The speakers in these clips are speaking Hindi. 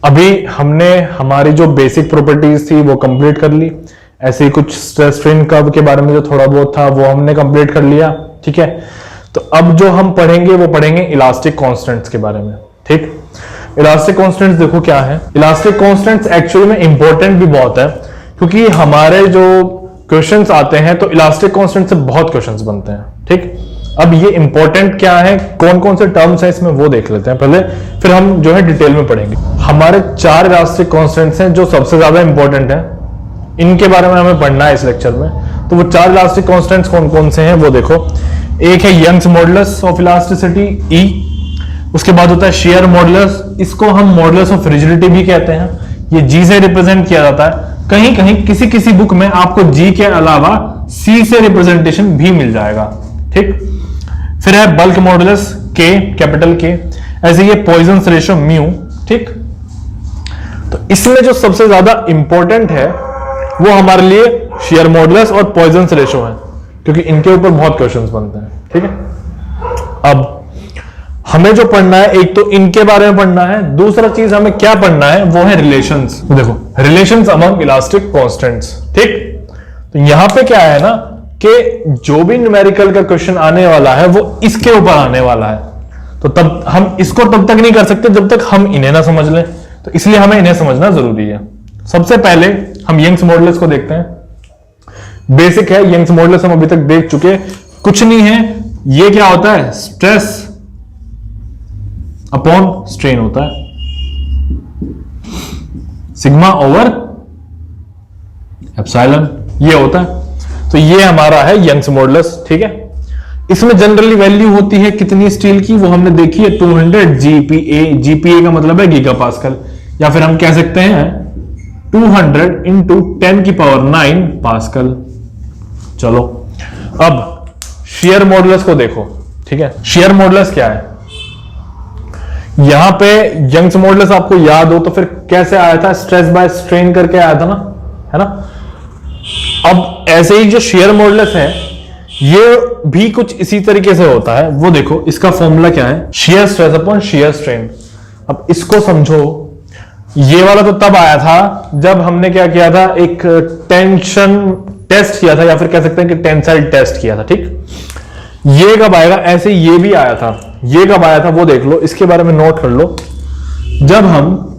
अभी हमने हमारी जो बेसिक प्रॉपर्टीज थी वो कंप्लीट कर ली। ऐसे ही कुछ स्ट्रेस स्ट्रेन कर्व के बारे में जो थोड़ा बहुत था वो हमने कंप्लीट कर लिया। ठीक है, तो अब जो हम पढ़ेंगे वो पढ़ेंगे इलास्टिक कांस्टेंट्स के बारे में। ठीक, इलास्टिक कांस्टेंट्स देखो क्या है। इलास्टिक कांस्टेंट्स एक्चुअली में इंपॉर्टेंट भी बहुत है, क्योंकि हमारे जो क्वेश्चंस आते हैं तो इलास्टिक कांस्टेंट से बहुत क्वेश्चंस बनते हैं। ठीक, अब ये इंपॉर्टेंट क्या है, कौन कौन से टर्म्स हैं इसमें वो देख लेते हैं पहले, फिर हम जो है डिटेल में पढ़ेंगे। हमारे 4 इलास्टिक कांस्टेंट्स हैं जो सबसे ज्यादा इंपॉर्टेंट है, इनके बारे में हमें पढ़ना है इस लेक्चर में। तो वो 4 इलास्टिक कांस्टेंट्स कौन कौन से हैं वो देखो। एक है यंग्स मॉडुलस ऑफ इलास्टिसिटी ई, उसके बाद होता है शेयर मॉडुलस, इसको हम मॉडुलस ऑफ रिजिडिटी भी कहते हैं। ये जी से रिप्रेजेंट किया जाता है, कहीं कहीं किसी किसी बुक में आपको जी के अलावा सी से रिप्रेजेंटेशन भी मिल जाएगा। ठीक, फिर है बल्क मॉडुलस के, कैपिटल के, ऐसे ये पॉइजन्स रेशियो म्यू। ठीक, तो इसमें जो सबसे ज्यादा इंपॉर्टेंट है वो हमारे लिए शेयर मॉडुलस और पॉइजन्स रेशियो है, क्योंकि इनके ऊपर बहुत क्वेश्चंस बनते हैं। ठीक है, अब हमें जो पढ़ना है, एक तो इनके बारे में पढ़ना है, दूसरा चीज हमें क्या पढ़ना है वो है रिलेशंस। तो देखो रिलेशंस अमंग इलास्टिक कांस्टेंट्स। ठीक, तो यहां पे क्या है ना कि जो भी न्यूमेरिकल का क्वेश्चन आने वाला है वो इसके ऊपर आने वाला है, तो तब हम इसको तब तक नहीं कर सकते जब तक हम इन्हें ना समझ लें, तो इसलिए हमें इन्हें समझना जरूरी है। सबसे पहले हम यंग्स मॉडुलस को देखते हैं। बेसिक है, यंग्स मॉडुलस हम अभी तक देख चुके, कुछ नहीं है, ये क्या होता है, स्ट्रेस अपॉन स्ट्रेन होता है, सिग्मा ओवर एप्सिलॉन ये होता है। तो ये हमारा है यंग्स मॉडुलस। ठीक है, इसमें जनरली वैल्यू होती है कितनी स्टील की, वो हमने देखी है 200 जीपीए। जीपीए का मतलब है गीगा पास्कल, या फिर हम कह सकते हैं 200 इंटू 10 की पावर 9 पास्कल। चलो अब शेयर मॉडुलस को देखो। ठीक है, शेयर मॉडुलस क्या है, यहां पे यंग्स मॉडुलस आपको याद हो तो फिर कैसे आया था, स्ट्रेस बाय स्ट्रेन करके आया था ना, है ना। अब ऐसे ही जो शेयर मॉडुलस है ये भी कुछ इसी तरीके से होता है। वो देखो इसका फॉर्मूला क्या है, shear stress upon shear strain. अब इसको समझो, ये वाला तो तब आया था जब हमने क्या किया था, एक टेंशन टेस्ट किया था, या फिर कह सकते हैं कि टेंसाइल टेस्ट किया था। ठीक, ये कब आएगा, ऐसे ये भी आया था, ये कब आया था वो देख लो, इसके बारे में नोट कर लो। जब हम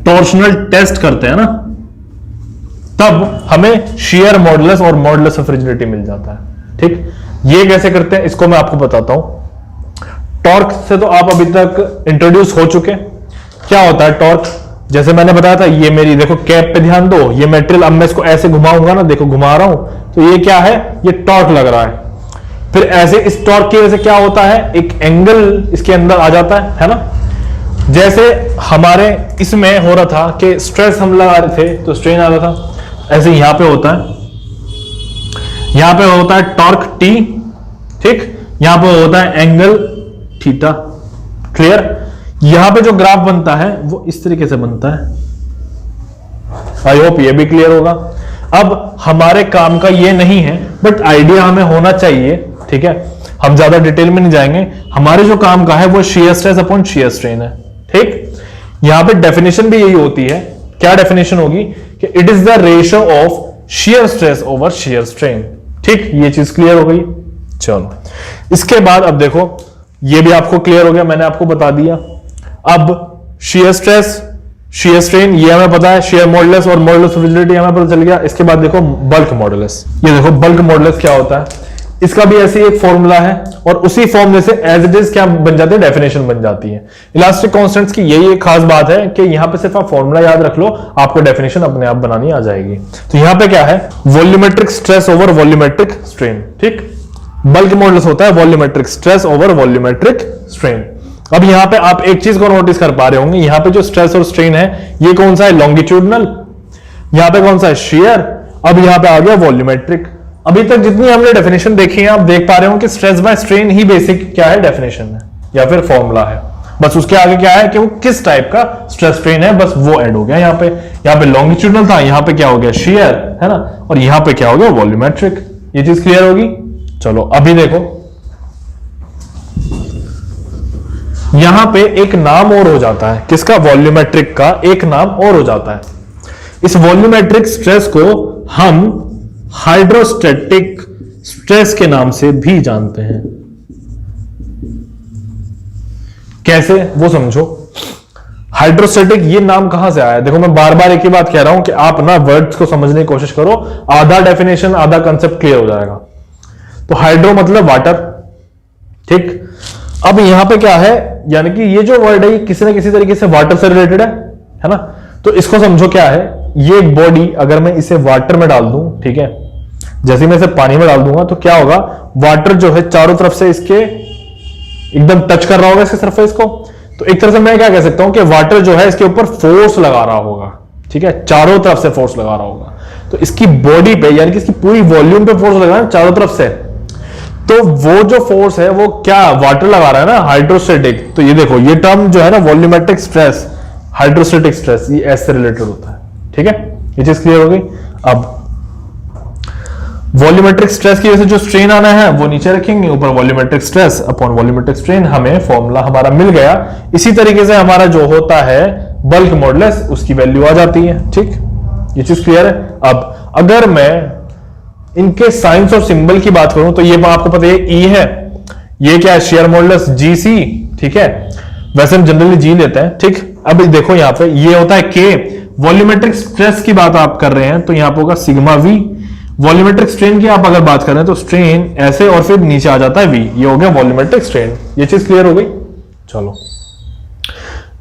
टॉर्शनल टेस्ट करते हैं ना, तब हमें शेयर मॉडुलस और मॉडुलस ऑफ रिजिडिटी मिल जाता है। ठीक, ये कैसे करते हैं इसको मैं आपको बताता हूं। टॉर्क से तो आप अभी तक इंट्रोड्यूस हो चुके। क्या होता है टॉर्क, जैसे मैंने बताया था, ये मेरी देखो कैप पे ध्यान दो, ये मेटेरियल, अब मैं इसको ऐसे घुमाऊंगा ना, देखो घुमा रहा हूं, तो ये क्या है, ये टॉर्क लग रहा है। फिर ऐसे इस टॉर्क की वजह से क्या होता है, एक एंगल इसके अंदर आ जाता है ना। जैसे हमारे इसमें हो रहा था कि स्ट्रेस हम लगा रहे थे तो स्ट्रेन आ रहा था, ऐसे यहां पे होता है, यहां पे होता है टॉर्क टी। ठीक, यहां पे होता है एंगल थीटा। क्लियर, यहां पे जो ग्राफ बनता है वो इस तरीके से बनता है। आई होप ये भी क्लियर होगा। अब हमारे काम का ये नहीं है, बट आइडिया हमें होना चाहिए। ठीक है, हम ज्यादा डिटेल में नहीं जाएंगे, हमारे जो काम का है वो shear stress upon shear strain है। ठीक, यहां पे डेफिनेशन भी यही होती है। क्या डेफिनेशन होगी कि it is the ratio of shear stress over shear strain. ठीक, ये चीज क्लियर हो गई। चलो इसके बाद अब देखो, ये भी आपको क्लियर हो गया, मैंने आपको बता दिया। अब शेयर स्ट्रेस शेयर स्ट्रेन ये हमें पता है, शेयर मॉडुलस और मॉडुलस ऑफ रिजिडिटी हमें पता चल गया। इसके बाद देखो बल्क मॉडुलस, ये देखो बल्क मॉडुलस क्या होता है, इसका भी ऐसे एक फॉर्मूला है, और उसी फॉर्मूले से एज इट इज क्या बन जाती है, डेफिनेशन बन जाती है। इलास्टिक कांस्टेंट्स की यही एक खास बात है कि यहां पे सिर्फ आप फॉर्मूला याद रख लो, आपको डेफिनेशन अपने आप बनानी आ जाएगी। तो यहां पे क्या है, volumetric stress over volumetric strain. ठीक, बल्क मॉडुलस होता है volumetric stress over volumetric strain. अब यहां पे आप एक चीज को नोटिस कर पा रहे होंगे, यहां पे जो स्ट्रेस और स्ट्रेन है ये कौन सा है, लॉन्गिट्यूडनल, यहां पे कौन सा है, शेयर। अब यहां पे आ गया वॉल्यूमेट्रिक। अभी तक जितनी हमने डेफिनेशन देखी है आप देख पा रहे हो कि stress by strain he basic क्या है, डेफिनेशन है या फिर फॉर्मूला है। बस उसके आगे क्या है कि वो किस टाइप का स्ट्रेस स्ट्रेन है, बस वो ऐड हो गया। यहाँ पे लॉन्गिट्यूडनल था, यहाँ पे क्या हो गया, शेयर, है ना, और यहाँ पे क्या हो गया, वॉल्यूमेट्रिक। ये चीज क्लियर होगी। चलो अभी देखो, यहां पे एक नाम और हो जाता है, किसका? वॉल्यूमेट्रिक का एक नाम और हो जाता है। इस वॉल्यूमेट्रिक स्ट्रेस को हम हाइड्रोस्टैटिक स्ट्रेस के नाम से भी जानते हैं। कैसे, वो समझो। हाइड्रोस्टैटिक ये नाम कहां से आया? देखो मैं बार बार एक ही बात कह रहा हूं कि आप ना वर्ड्स को समझने की कोशिश करो, आधा डेफिनेशन आधा कंसेप्ट क्लियर हो जाएगा। तो हाइड्रो मतलब वाटर, ठीक। अब यहां पे क्या है, यानी कि ये जो वर्ड है ये किसी ना किसी तरीके से वाटर से रिलेटेड है ना। तो इसको समझो क्या है, ये एक बॉडी अगर मैं इसे वाटर में डाल दूं, ठीक है, जैसे मैं इसे पानी में डाल दूंगा तो क्या होगा, वाटर जो है चारों तरफ से इसके एकदम टच कर रहा होगा इसके सरफेस को। तो एक तरह से मैं क्या कह सकता हूं कि वाटर जो है इसके ऊपर फोर्स लगा रहा होगा, ठीक है, चारों तरफ से फोर्स लगा रहा होगा। तो इसकी बॉडी पे यानी कि इसकी पूरी वॉल्यूम पे फोर्स लगा रहा है चारों तरफ से। तो वो जो फोर्स है वो क्या वाटर लगा रहा है ना, हाइड्रोस्टैटिक। तो ये देखो ये टर्म जो है ना वॉल्यूमेट्रिक स्ट्रेस, हाइड्रोस्टैटिक स्ट्रेस, ये एस से रिलेटेड होता है, ठीक है। ये चीज क्लियर हो गई। अब वॉल्यूमेट्रिक स्ट्रेस की वजह से जो स्ट्रेन आना है वो नीचे रखेंगे, ऊपर volumetric stress upon volumetric strain, हमें फॉर्मूला हमारा मिल गया। इसी तरीके से हमारा जो होता है बल्क मॉडुलस, उसकी वैल्यू आ जाती है, ठीक। ये चीज क्लियर है। अब अगर मैं इनके साइंस और सिंबल की बात करूं तो ये आपको पता है ई है, ये क्या है, शेयर मॉडुलस जीसी, ठीक है, वैसे हम जनरली जी लेते हैं, ठीक। अब देखो यहां पे ये होता है के, वॉल्यूमेट्रिक स्ट्रेस की बात आप कर रहे हैं तो यहां पे होगा सिग्मा वी। वॉल्यूमेट्रिक स्ट्रेन की आप अगर बात कर रहे हैं तो स्ट्रेन ऐसे और फिर नीचे आ जाता है वी, ये हो गया वॉल्यूमेट्रिक स्ट्रेन। ये चीज क्लियर हो गई। चलो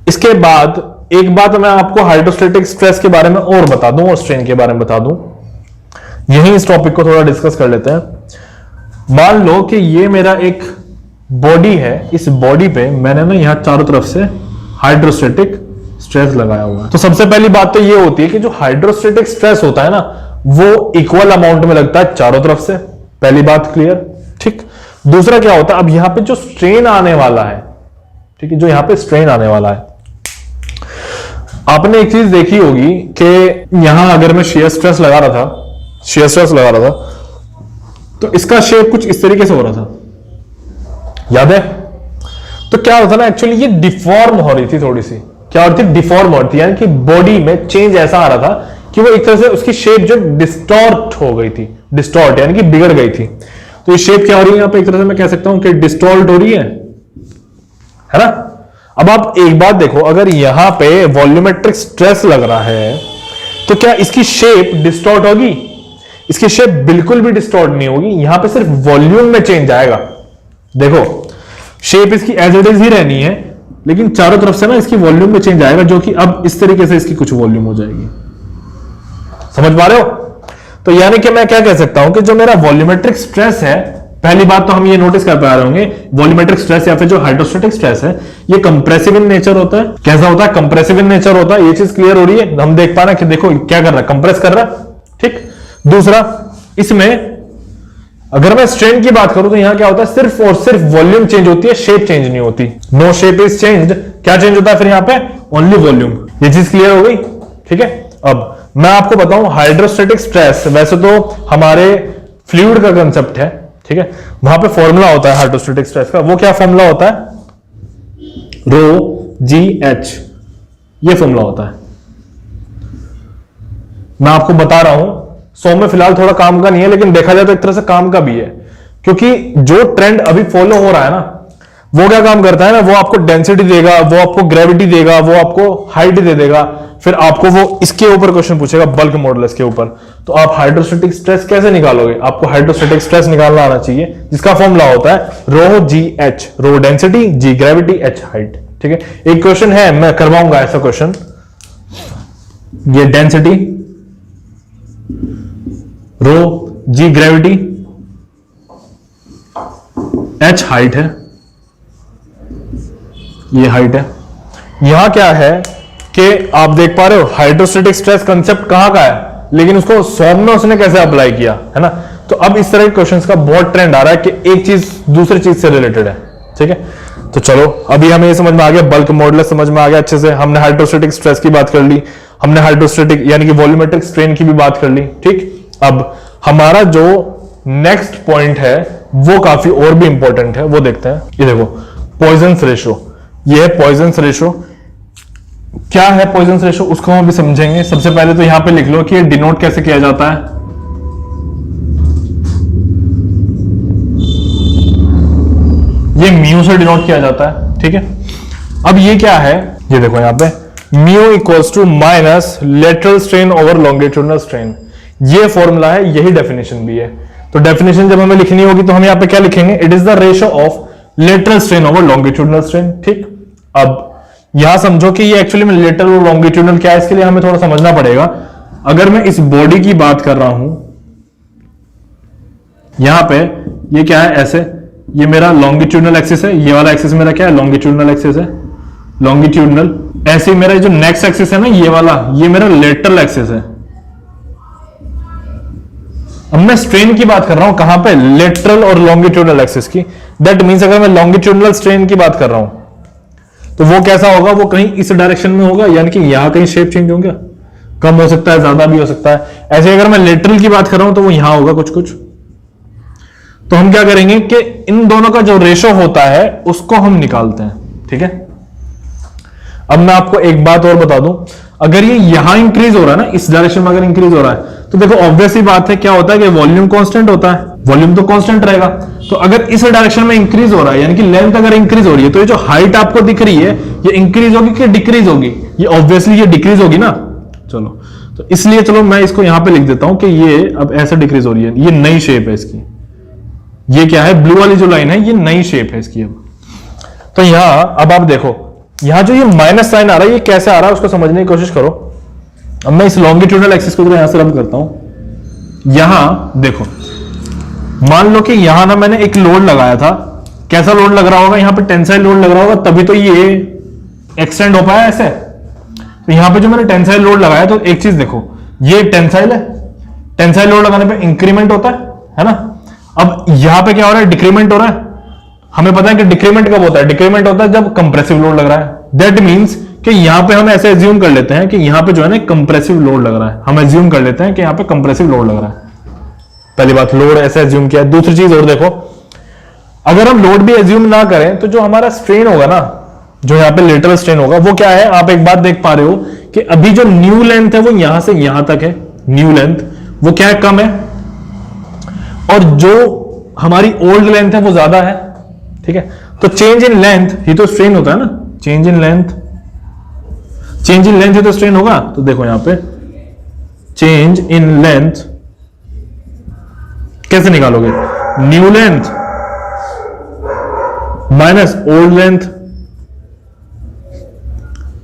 इसके बाद एक बात मैं आपको हाइड्रोस्टैटिक स्ट्रेस के बारे में और बता दूं और स्ट्रेन के बारे में बता दूं, यही इस टॉपिक को थोड़ा डिस्कस कर लेते हैं। मान लो कि ये मेरा एक बॉडी है, इस बॉडी पे मैंने ना यहां चारों तरफ से हाइड्रोस्टैटिक स्ट्रेस लगाया हुआ है। तो सबसे पहली बात तो ये होती है कि जो हाइड्रोस्टैटिक स्ट्रेस होता है ना वो इक्वल अमाउंट में लगता है चारों तरफ से, पहली बात क्लियर, ठीक। दूसरा क्या होता है, अब यहां पे जो स्ट्रेन आने वाला है, ठीक है, जो यहां पे स्ट्रेन आने वाला है, आपने एक चीज देखी होगी कि यहां अगर मैं शेयर स्ट्रेस लगा रहा था, शेयर स्ट्रेस लगा रहा था तो इसका शेप कुछ इस तरीके से हो रहा था, याद है। तो क्या होता ना, एक्चुअली ये डिफॉर्म हो रही थी, थोड़ी सी क्या हो रही थी, डिफॉर्म हो रही थी, यानी कि बॉडी में चेंज ऐसा आ रहा था कि वो एक तरह से उसकी शेप जो डिस्टॉर्ट हो गई थी, डिस्टॉर्ट यानी कि बिगड़ गई थी। तो ये शेप क्या हो रही है यहां पे, एक तरह से मैं कह सकता हूं कि डिस्टॉर्ट हो रही है ना। अब आप एक बात देखो, अगर यहां पे वॉल्यूमेट्रिक स्ट्रेस लग रहा है तो क्या इसकी शेप डिस्टॉर्ट होगी? इसकी शेप बिल्कुल भी डिस्टॉर्ट नहीं होगी, यहां पे सिर्फ वॉल्यूम में चेंज आएगा। देखो शेप इसकी एज इट इज ही रहनी है, लेकिन चारों तरफ से ना इसकी वॉल्यूम में चेंज आएगा, जो कि अब इस तरीके से इसकी कुछ वॉल्यूम हो जाएगी। समझ पा रहे हो? तो यानी कि मैं क्या कह सकता हूं कि जो मेरा वॉल्यूमेट्रिक स्ट्रेस है, पहली बात तो हम ये नोटिस कर पा रहे होंगे, वॉल्यूमेट्रिक स्ट्रेस या फिर जो हाइड्रोस्टैटिक स्ट्रेस है ये कंप्रेसिव इन नेचर होता है। कैसा होता है? कंप्रेसिव इन नेचर होता है। ये चीज क्लियर हो रही है, हम देख पा रहे हैं कि देखो क्या कर रहा है, कंप्रेस कर रहा है, ठीक। दूसरा, इसमें अगर मैं स्ट्रेन की बात करूं तो यहां क्या होता है, सिर्फ और सिर्फ वॉल्यूम चेंज होती है, शेप चेंज नहीं होती। नो शेप इज चेंज्ड, क्या चेंज होता है फिर यहां पे? Only volume. ये चीज क्लियर हो गई, ठीक है। अब मैं आपको बताऊं हाइड्रोस्टैटिक स्ट्रेस वैसे तो हमारे फ्लूइड का कंसेप्ट है, ठीक है, वहां पे फॉर्मूला होता है हाइड्रोस्टैटिक स्ट्रेस का। वो क्या फॉर्मूला होता है? रो जी एच, ये फॉर्मूला होता है। मैं आपको बता रहा हूं, 100 में फिलहाल थोड़ा काम का नहीं है, लेकिन देखा जाए तो एक तरह से काम का भी है, क्योंकि जो ट्रेंड अभी फॉलो हो रहा है ना वो क्या काम करता है ना, वो आपको डेंसिटी देगा, वो आपको ग्रेविटी देगा, वो आपको हाइट दे देगा, फिर आपको वो इसके ऊपर क्वेश्चन पूछेगा बल्क मॉडुलस के ऊपर। तो आप हाइड्रोस्टैटिक स्ट्रेस कैसे निकालोगे? आपको हाइड्रोस्टैटिक स्ट्रेस निकालना आना चाहिए, जिसका फॉर्मूला होता है रो जी एच, रो डेंसिटी, जी ग्रेविटी, एच हाइट, ठीक है। एक क्वेश्चन है, मैं करवाऊंगा ऐसा क्वेश्चन, ये डेंसिटी, रो जी ग्रेविटी, एच हाइट है, ये हाइट है। यहां क्या है कि आप देख पा रहे हो हाइड्रोस्टैटिक स्ट्रेस कंसेप्ट कहां का है, लेकिन उसको सॉल्व में उसने कैसे अप्लाई किया है ना। तो अब इस तरह के क्वेश्चंस का बहुत ट्रेंड आ रहा है कि एक चीज दूसरी चीज से रिलेटेड है, ठीक है। तो चलो अभी हमें ये समझ में आ गया, बल्क मॉडुलस समझ में आ गया अच्छे से, हमने हाइड्रोस्टैटिक स्ट्रेस की बात कर ली, हमने हाइड्रोस्टैटिक यानी कि वॉल्यूमेट्रिक स्ट्रेन की भी बात कर ली, ठीक। अब हमारा जो नेक्स्ट पॉइंट है वो काफी और भी इंपॉर्टेंट है, वो देखते हैं। ये देखो पॉइजन रेशियो, ये है पॉइजन्स रेशो। क्या है पॉइजन्स रेशो उसको हम भी समझेंगे। सबसे पहले तो यहां पे लिख लो कि ये डिनोट कैसे किया जाता है। ये म्यू से डिनोट किया जाता है, ठीक है। अब ये क्या है, ये देखो यहां पे mu equals to minus lateral strain over longitudinal strain. ये फॉर्मूला है, यही डेफिनेशन भी है। तो डेफिनेशन जब हमें लिखनी होगी तो हम यहां पे क्या लिखेंगे, it is the ratio of lateral strain over longitudinal strain, ठीक। अब यहां समझो कि ये एक्चुअली में लेटरल और लॉन्गिट्यूडनल क्या है, इसके लिए हमें थोड़ा समझना पड़ेगा। अगर मैं इस बॉडी की बात कर रहा हूं, यहां पे ये क्या है ऐसे, ये मेरा लॉन्गिट्यूडनल एक्सिस है, ये वाला एक्सिस मेरा क्या है, लॉन्गिट्यूडनल एक्सिस है, लॉन्गिट्यूडनल। ऐसे मेरा जो नेक्स्ट एक्सिस है ना ये वाला, ये मेरा लेटरल एक्सिस है। अब मैं स्ट्रेन की बात कर रहा हूं कहां पे, लेटरल और लॉन्गिट्यूडनल एक्सिस की। दैट मींस अगर मैं लॉन्गिट्यूडनल स्ट्रेन की बात कर रहा हूं तो वो कैसा होगा, वो कहीं इस डायरेक्शन में होगा, यानी कि यहां कहीं शेप चेंज होगा, कम हो सकता है, ज्यादा भी हो सकता है। ऐसे अगर मैं लेटरल की बात कर रहा हूं तो वो यहां होगा कुछ कुछ। तो हम क्या करेंगे कि इन दोनों का जो रेशो होता है उसको हम निकालते हैं, ठीक है। अब मैं आपको एक बात और बता दूं, अगर ये यहां इंक्रीज हो रहा है ना, इस डायरेक्शन में अगर इंक्रीज हो रहा है तो देखो ऑब्वियस ही बात है, क्या होता है कि वॉल्यूम कांस्टेंट होता है, वॉल्यूम तो कांस्टेंट रहेगा। तो अगर इस डायरेक्शन में इंक्रीज हो रहा है, यानी कि लेंथ अगर इंक्रीज हो रही है, तो ये जो हाइट आपको दिख रही है ये इंक्रीज होगी कि डिक्रीज होगी, ये ऑब्वियसली ये डिक्रीज होगी ना। चलो तो इसलिए चलो मैं इसको यहां पे लिख देता हूं कि ये अब ऐसे डिक्रीज हो रही है, ये नई शेप है इसकी। ये क्या है, ब्लू वाली जो लाइन है ये नई शेप है इसकी। अब तो यहां अब आप देखो, यहां जो ये माइनस साइन आ रहा है ये कैसे आ रहा है उसको समझने की कोशिश करो। अब मैं इस लॉन्गिट्यूडनल एक्सिस को यहां से रब करता हूं। यहां देखो, मान लो कि यहां ना मैंने एक लोड लगाया था, कैसा लोड लग रहा होगा, यहां पे टेंसाइल लोड लग रहा होगा, तभी तो ये एक्सटेंड हो पाया ऐसे। तो यहां पे जो मैंने टेंसाइल लोड लगाया, तो एक चीज देखो, ये टेंसाइल है, टेंसाइल लोड लगाने पे इंक्रीमेंट होता है ना। अब यहां पे क्या हो रहा है, डिक्रीमेंट हो रहा है। हमें पता है कि डिक्रीमेंट कब होता है, डिक्रीमेंट होता है जब कंप्रेसिव लोड लग रहा है। दैट मींस कि यहां पे हम ऐसे एज्यूम कर लेते हैं कि यहां पे जो है ना कंप्रेसिव लोड लग रहा है। हम एज्यूम कर लेते हैं कि यहां पे कंप्रेसिव लोड लग रहा है। पहली बात, लोड ऐसे एज्यूम किया। दूसरी चीज और देखो, अगर हम लोड भी एज्यूम ना करें तो जो हमारा स्ट्रेन होगा ना, जो यहां पे लेटरल स्ट्रेन होगा, वो क्या है, आप एक बात देख पा रहे हो कि अभी जो न्यू लेंथ है वो यहां से यहां तक है, न्यू लेंथ वो क्या है, कम है, और जो हमारी ओल्ड लेंथ है वो ज्यादा है, ठीक है। तो चेंज इन लेंथ ही तो स्ट्रेन होता है ना, change in length, change in length ही तो स्ट्रेन होगा। तो देखो यहां पे चेंज इन लेंथ कैसे निकालोगे, new length minus old length,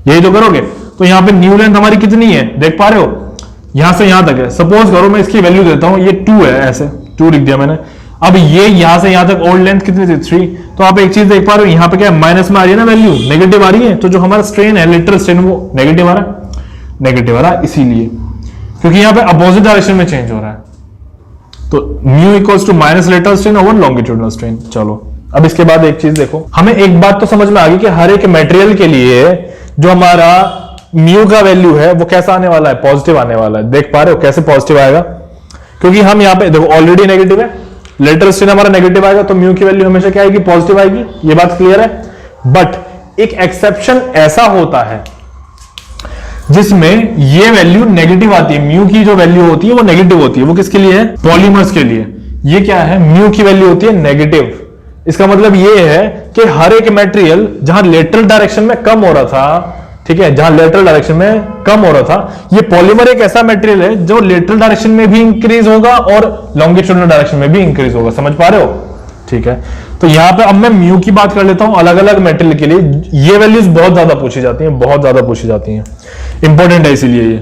यही तो करोगे। तो यहां पे न्यू लेंथ हमारी कितनी है, देख पा रहे हो, यहां से यहां तक है। सपोज करो मैं इसकी वैल्यू देता हूं, ये 2 है, ऐसे 2 लिख दिया मैंने। अब ये यहां से यहां तक ओल्ड लेंथ कितनी थी, 3। तो आप एक चीज देख पा रहे हो, यहां पे क्या माइनस में आ रही है ना वैल्यू, नेगेटिव आ रही है। तो जो हमारा स्ट्रेन है, लिटरल स्ट्रेन, वो नेगेटिव आ रहा है, नेगेटिव आ रहा है इसीलिए, क्योंकि यहां पे अपोजिट डायरेक्शन में चेंज हो रहा है। तो mu equals to minus lateral strain over longitudinal strain. चलो अब इसके बाद एक चीज देखो, हमें एक बात तो समझ में आ गई कि हर एक मटेरियल के लिए जो हमारा म्यू का वैल्यू है वो कैसा आने वाला है, पॉजिटिव आने वाला है। देख पा रहे हो कैसे पॉजिटिव आएगा, क्योंकि हम यहां पे देखो ऑलरेडी नेगेटिव है, लेटरल स्ट्रेन हमारा नेगेटिव आएगा, तो म्यू की वैल्यू हमेशा क्या आएगी, पॉजिटिव आएगी। ये बात क्लियर है। बट एक एक्सेप्शन ऐसा होता है जिसमें ये वैल्यू नेगेटिव आती है, म्यू की जो वैल्यू होती है वो नेगेटिव होती है। वो किसके लिए है, पॉलीमर्स के लिए। ये क्या है, म्यू की वैल्यू होती है नेगेटिव। इसका मतलब ये है कि हर एक मटेरियल जहां लेटरल डायरेक्शन में कम हो रहा था, ठीक है, जहां लेटरल डायरेक्शन में कम हो रहा था, ये पॉलीमर एक ऐसा मटेरियल है जो लेटरल डायरेक्शन में भी इंक्रीज होगा और लॉन्गिट्यूडनल डायरेक्शन में भी इंक्रीज होगा। समझ पा रहे हो, ठीक है। तो यहां पे अब मैं म्यू की बात कर लेता हूं अलग अलग मटेरियल के लिए। ये वैल्यूज बहुत ज्यादा पूछी जाती हैं, बहुत ज्यादा पूछी जाती हैं, इंपॉर्टेंट है इसीलिए ये।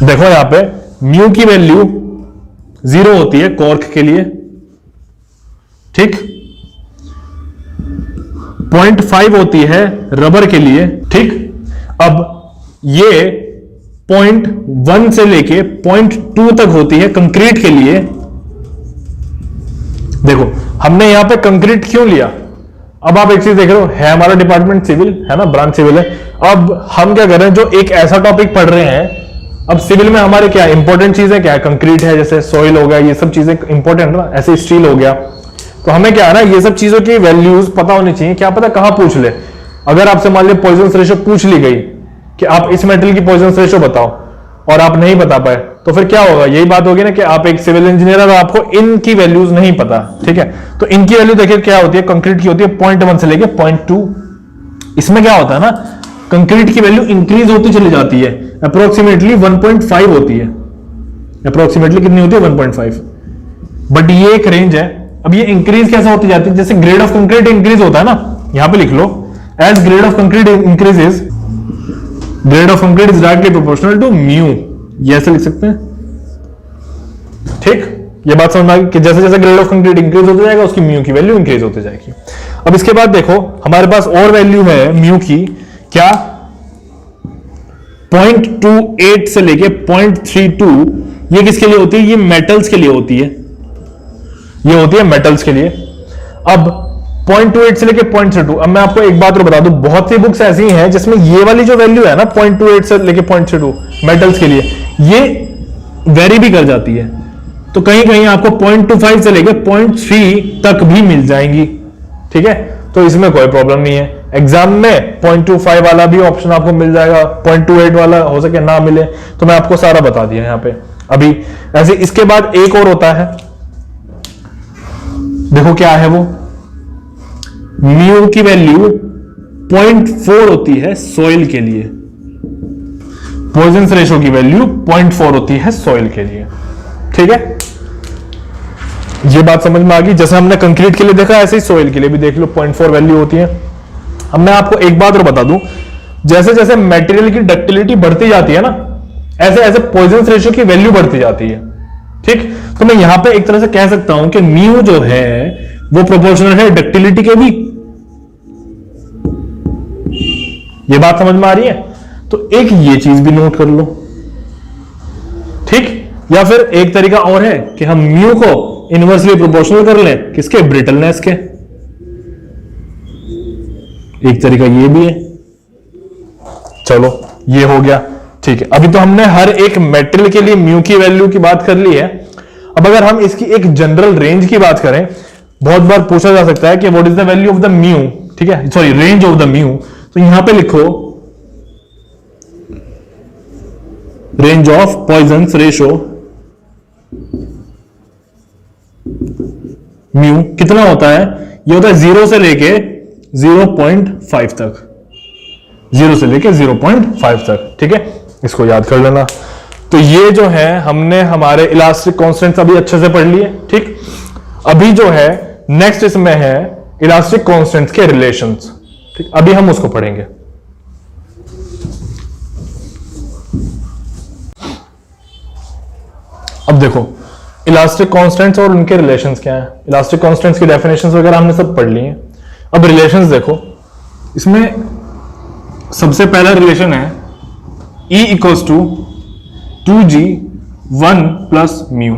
देखो यहां पे म्यू की वैल्यू 0 होती है कॉर्क के लिए, ठीक, 0.5 होती है रबर के लिए, ठीक। अब ये 0.1 से लेके 0.2 तक होती है कंक्रीट के लिए। देखो हमने यहां पे कंक्रीट क्यों लिया, अब आप एक चीज देख रहे हो, है हमारा डिपार्टमेंट सिविल है ना, ब्रांच सिविल है। अब हम क्या कर रहे हैं, जो एक ऐसा टॉपिक पढ़ रहे हैं, अब सिविल में हमारे क्या इंपॉर्टेंट चीजें क्या है, कंक्रीट है, जैसे सॉइल हो गया, ये सब चीजें इंपॉर्टेंट ना, ऐसे स्टील हो गया। तो हमें क्या है ना, ये सब चीजों की वैल्यूज पता होनी चाहिए। क्या पता कहां पूछ ले, अगर आपसे मान लीजिए पॉइजन रेशियो पूछ ली गई कि आप इस मेटल की पॉइजन रेशियो बताओ और आप नहीं बता पाए, तो फिर क्या होगा, यही बात होगी ना कि आप एक सिविल इंजीनियर और आपको इनकी वैल्यूज नहीं पता। ठीक है, तो इनकी वैल्यू देखिए क्या होती है, कंक्रीट की होती है 0.1 से लेके 0.2। इसमें क्या होता है ना, कंक्रीट की वैल्यू इंक्रीज होती चली जाती है, अप्रोक्सीमेटली 1.5 होती है। अप्रोक्सीमेटली कितनी होती है, 1.5। बट ये एक रेंज है। अब ये इंक्रीज कैसे होती जाती है, जैसे ग्रेड ऑफ कंक्रीट इंक्रीज होता है ना, यहां पे लिख लो, as grade of concrete increases, grade of concrete is directly proportional to mu, ये ऐसे लिख सकते हैं। ठीक, ये बात समझ में आ गई कि जैसे जैसे ग्रेड ऑफ कंक्रीट इंक्रीज होता जाएगा उसकी म्यू की वैल्यू इंक्रीज होती जाएगी। अब इसके बाद देखो हमारे पास और वैल्यू है म्यू की, क्या 0.28 से लेके 0.32, ये किसके लिए होती है, ये मेटल्स के लिए होती है, ये होती है मेटल्स के लिए। अब 0.28 से लेके 0.32, अब मैं आपको एक बात और बता दूं, बहुत सी बुक्स ऐसी हैं जिसमें ये वाली जो वैल्यू है ना 0.28 से लेके 0.32 मेटल्स के लिए, ये वेरी भी कर जाती है। तो कहीं कहीं आपको 0.25 से लेके 0.3 तक भी मिल जाएंगी। ठीक है, तो इसमें कोई प्रॉब्लम नहीं है। एग्जाम में 0.25 वाला भी ऑप्शन आपको मिल जाएगा, 0.28 वाला हो सके ना मिले, तो मैं आपको सारा बता दिया यहां पे अभी। ऐसे इसके बाद एक और होता है, देखो क्या है वो, म्यू की वैल्यू 0.4 होती है सॉइल के लिए, पॉइजन रेशियो की वैल्यू 0.4 होती है सॉइल के लिए। ठीक है, ये बात समझ में आ गई। जैसे हमने कंक्रीट के लिए देखा ऐसे ही सॉइल के लिए भी देख लो 0.4 वैल्यू होती है। अब मैं आपको एक बात और बता दूं, जैसे जैसे मटेरियल की डक्टिलिटी बढ़ती जाती है ना, ऐसे ऐसे पॉइजन रेशियो की वैल्यू बढ़ती जाती है। ठीक, तो मैं यहां पे एक तरह से कह सकता हूं कि म्यू जो है वो प्रोपोर्शनल है डक्टिलिटी के भी। ये बात समझ में आ रही है, तो एक ये चीज भी नोट कर लो। ठीक, या फिर एक तरीका और है कि हम म्यू को इनवर्सली प्रोपोर्शनल कर लें, किसके, ब्रिटलनेस के। एक तरीका ये भी है। चलो ये हो गया। ठीक है, अभी तो हमने हर एक मेटेरियल के लिए म्यू की वैल्यू की बात कर ली है। अब अगर हम इसकी एक जनरल रेंज की बात करें, बहुत बार पूछा जा सकता है कि what is the value of the mu, ठीक है, sorry range of the mu, तो यहां पे लिखो range of Poisson ratio mu कितना होता है, ये होता है 0 से लेके 0.5 तक, 0 से लेके 0.5 तक। ठीक है, इसको याद कर लेना। तो ये जो है हमने हमारे इलास्टिक कांस्टेंट्स अभी अच्छे से पढ़ लिए। ठीक, अभी जो है नेक्स्ट इसमें है इलास्टिक कांस्टेंट्स के रिलेशंस। ठीक, अभी हम उसको पढ़ेंगे। अब देखो इलास्टिक कांस्टेंट्स और उनके रिलेशंस क्या है। इलास्टिक कांस्टेंट्स की डेफिनेशंस वगैरह हमने सब पढ़ ली हैं। अब रिलेशंस देखो, इसमें सबसे पहला रिलेशन है E equals to 2G 1 plus mu.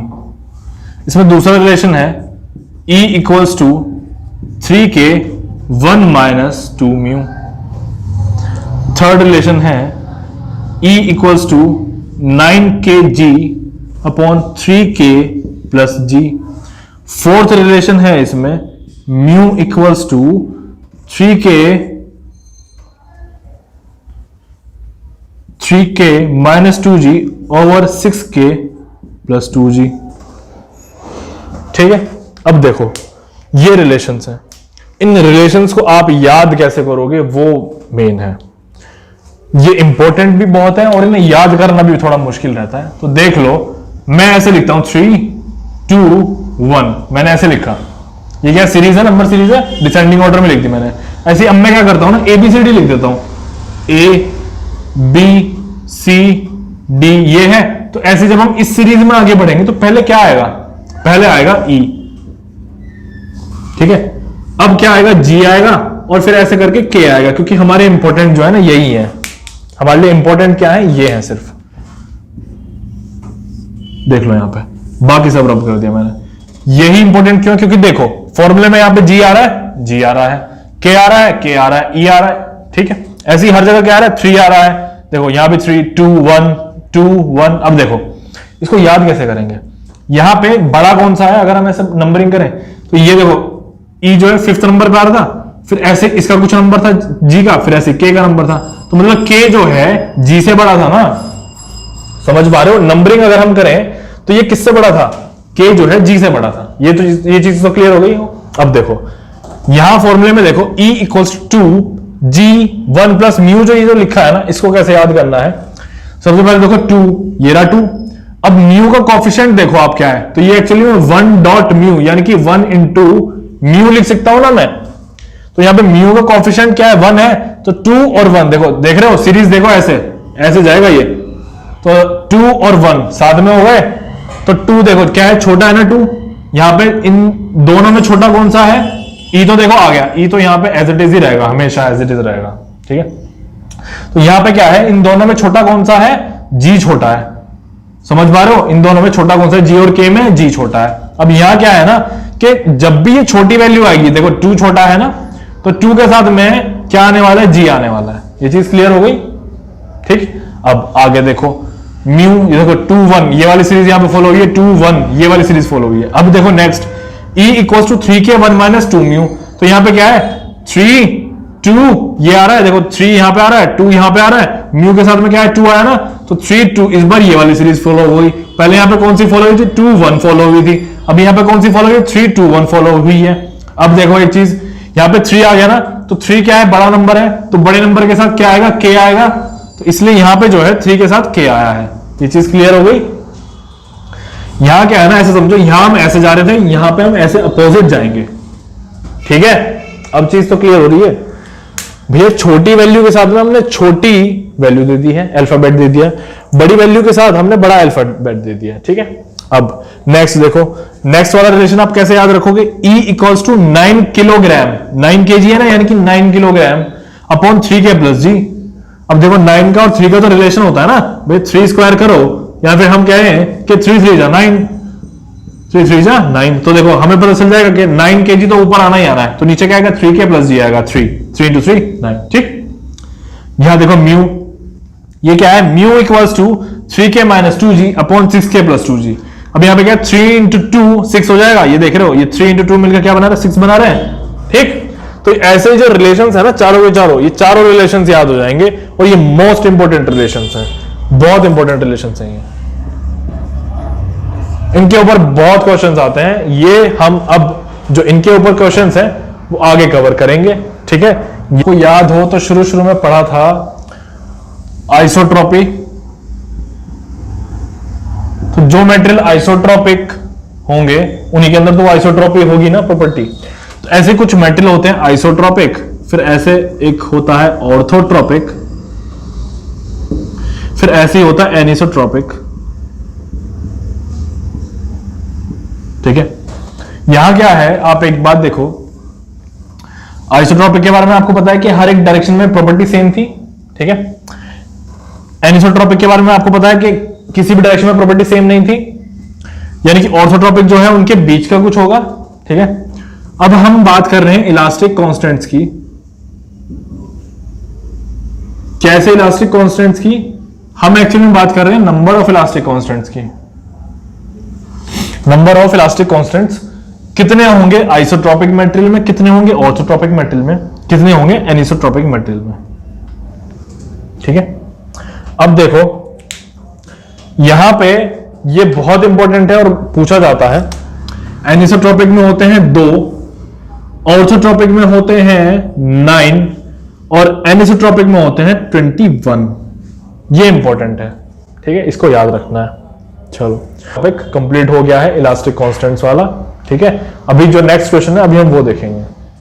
इसमें दूसरा रिलेशन है E equals to 3K 1 minus 2 mu. Third relation है E equals to 9KG upon 3K plus G। Fourth relation है इसमें mu equals to 3K minus 2G over 6K plus 2G। ठीक है, अब देखो ये रिलेशंस हैं, इन रिलेशंस को आप याद कैसे करोगे वो मेन है। ये इंपॉर्टेंट भी बहुत है और इन्हें याद करना भी थोड़ा मुश्किल रहता है। तो देख लो, मैं ऐसे लिखता हूं 3 2 1, मैंने ऐसे लिखा। ये क्या सीरीज है, नंबर सीरीज है, डिसेंडिंग ऑर्डर में लिख दी मैंने। ऐसे अब मैं क्या करता हूं ना, ABCD लिख देता हूं, ABCD ये है। तो ऐसे जब हम इस सीरीज में आगे बढ़ेंगे तो पहले क्या आएगा, पहले आएगा E। ठीक है, अब क्या आएगा, G आएगा और फिर ऐसे करके K आएगा, क्योंकि हमारे इंपॉर्टेंट जो है ना यही है। हमारे लिए इंपॉर्टेंट क्या है, ये है सिर्फ। देख लो यहां पे बाकी सब रब कर दिया मैंने। यही इंपॉर्टेंट क्यों, क्योंकि देखो फॉर्मूले में यहां पे G आ रहा है, G आ रहा है, K आ रहा है, K आ रहा है, E आ रहा है। ठीक है, ऐसे ही हर जगह क्या आ रहा है, 3 आ रहा है। देखो यहां पे 3 2 1 2 1। अब देखो इसको याद कैसे करेंगे, यहां पे बड़ा कौन सा है, अगर हम ऐसे नंबरिंग करें तो ये देखो ई जो है 5th नंबर पे आ रहा था, फिर ऐसे इसका कुछ नंबर था जी का, फिर ऐसे के का नंबर था, तो मतलब के जो है जी से बड़ा था ना। समझ पा रहे हो? नंबरिंग अगर हम करें तो ये किससे बड़ा था? के जो है जी से बड़ा था। ये चीज तो क्लियर हो गई हो। अब देखो यहां फॉर्मूले में देखो E equals to G 1 plus mu, जो ये जो लिखा है ना, इसको कैसे याद करना है? सबसे पहले देखो 2, ये रहा 2। अब म्यू का कॉफिशिएंट देखो आप क्या है, तो ये एक्चुअली में 1 डॉट म्यू, यानी कि 1 इंटू म्यू लिख सकता हूं ना मैं। तो यहां पे म्यू का कॉफिशिएंट क्या है? 1 है, तो 2 और 1 देखो, देख रहे हो सीरीज देखो, ऐसे जाएगा ये, तो 2 और 1 साथ में हो गए, तो 2 देखो क्या है, छोटा है ना 2, यहां पे इन दोनों में छोटा कौन सा है? ई तो देखो आ गया, ई तो यहां पे एज इट इज ही रहेगा, हमेशा एज इट इज रहेगा, ठीक है। तो यहां पे क्या है, इन दोनों में छोटा कौन सा है? जी छोटा है। समझ पा रहे हो? इन दोनों में छोटा कौन सा है? जी और के में जी छोटा है। अब यहां क्या है ना कि जब भी ये छोटी वैल्यू आएगी, देखो 2 छोटा है ना, तो 2 के साथ में क्या आने वाला है? जी आने वाला है। ये चीज क्लियर हो गई, ठीक। अब आगे देखो म्यू, ये देखो 2 1, ये वाली सीरीज यहां पे फॉलो हुई है, 2 1 ये वाली सीरीज फॉलो हुई है। अब देखो next E equals to 3k 1 minus 2 mu, तो यहां पे क्या है? 3 2 ये आ रहा है, देखो 3 यहां पे आ रहा है, 2 यहां पे आ रहा है, म्यू के साथ में क्या है? 2 आया ना, तो 3 2, इस बार ये वाली सीरीज फॉलो हुई। पहले यहां पे कौन सी फॉलो हुई थी? 2 1 फॉलो हुई थी। अब यहां पे कौन सी फॉलो हुई? 3 2 1 फॉलो हुई है। अब देखो एक चीज, यहां पे 3 आ गया ना, तो 3 क्या है? बड़ा नंबर है, तो बड़े नंबर के साथ क्या आएगा? के आएगा, तो इसलिए यहां पे जो है 3 के साथ के आया है। ये चीज क्लियर हो गई। यहां क्या है ना, ऐसे समझो, यहां हम ऐसे जा रहे थे, यहां पे हम ऐसे अपोजिट जाएंगे, ठीक है। अब चीज तो क्लियर हो रही है भैया। छोटी वैल्यू के साथ में हमने छोटी वैल्यू दे दी है, अल्फाबेट दे दिया, बड़ी वैल्यू के साथ हमने बड़ा अल्फाबेट दे दिया, ठीक है। अब नेक्स्ट देखो, नेक्स्ट वाला रिलेशन आप कैसे याद रखोगे? E equals to 9 kilogram, 9 kg है ना, यानी कि 9 किलोग्राम अपॉन 3k प्लस जी। अब देखो 9 का और 3 का तो रिलेशन होता है ना भाई, 3 स्क्वायर करो, या फिर हम कह रहे हैं कि 3 3 जा 9, 3 3 जा 9, तो देखो हमें पता चल जाएगा कि 9 kg तो ऊपर आना ही आना है, तो नीचे क्या आएगा? 3k प्लस जी आएगा, 3 इंटू 3 9, ठीक। यहां देखो म्यू, ये क्या है? Mu equals to 3k minus 2g upon 6k plus 2g। अब यहां पे क्या? 3 इंटू 2 6 हो जाएगा, ये देख रहे हो, ये 3 इंटू 2 मिलकर क्या बना रहा है? 6 बना रहे हैं, ठीक। तो ऐसे जो रिलेशंस है ना, चारों के चारों, ये चारों रिलेशंस याद हो जाएंगे, और ये मोस्ट इंपोर्टेंट रिलेशंस हैं, बहुत इंपोर्टेंट रिलेशंस हैं ये। इनके ऊपर बहुत क्वेश्चंस आते हैं, ये हम अब जो इनके ऊपर क्वेश्चंस हैं वो आगे कवर करेंगे, ठीक है। को याद हो तो शुरू में पढ़ा था आइसोट्रॉपी, तो जो मटेरियल आइसोट्रॉपिक होंगे उन्हीं के अंदर तो आइसोट्रॉपी होगी ना प्रॉपर्टी। तो ऐसे कुछ मटेरियल होते हैं आइसोट्रॉपिक, फिर ऐसे एक होता है ऑर्थोट्रॉपिक, फिर ऐसे ही होता है एनिसोट्रॉपिक, ठीक है। यहां क्या है, आप एक बात देखो, आइसोट्रॉपिक के बारे में आपको पता है कि हर एक डायरेक्शन में प्रॉपर्टी सेम थी, ठीक है। एनिसोट्रॉपिक के बारे में आपको पता है कि किसी भी डायरेक्शन में प्रॉपर्टी सेम नहीं थी, यानी कि ऑर्थोट्रॉपिक जो है उनके बीच का कुछ होगा, ठीक है। अब हम बात कर रहे हैं इलास्टिक कांस्टेंट्स की। कैसे इलास्टिक कांस्टेंट्स की? हम एक्चुअली में बात कर रहे हैं नंबर ऑफ इलास्टिक कांस्टेंट्स की। नंबर ऑफ इलास्टिक कांस्टेंट्स कितने होंगे आइसोट्रॉपिक मटेरियल में, कितने होंगे ऑर्थोट्रॉपिक मटेरियल में, कितने होंगे एनिसोट्रॉपिक मटेरियल में, ठीक है। अब देखो यहां पे ये बहुत इंपॉर्टेंट है और पूछा जाता है। एनिसोट्रॉपिक में होते हैं 2, ऑर्थोट्रॉपिक में होते हैं 9, और एनिसोट्रॉपिक में होते हैं 21। ये इंपॉर्टेंट है, ठीक है, इसको याद रखना है। चलो टॉपिक कंप्लीट हो गया है इलास्टिक कांस्टेंट्स वाला, ठीक है। अभी जो नेक्स्ट क्वेश्चन है अभी हम वो देखेंगे।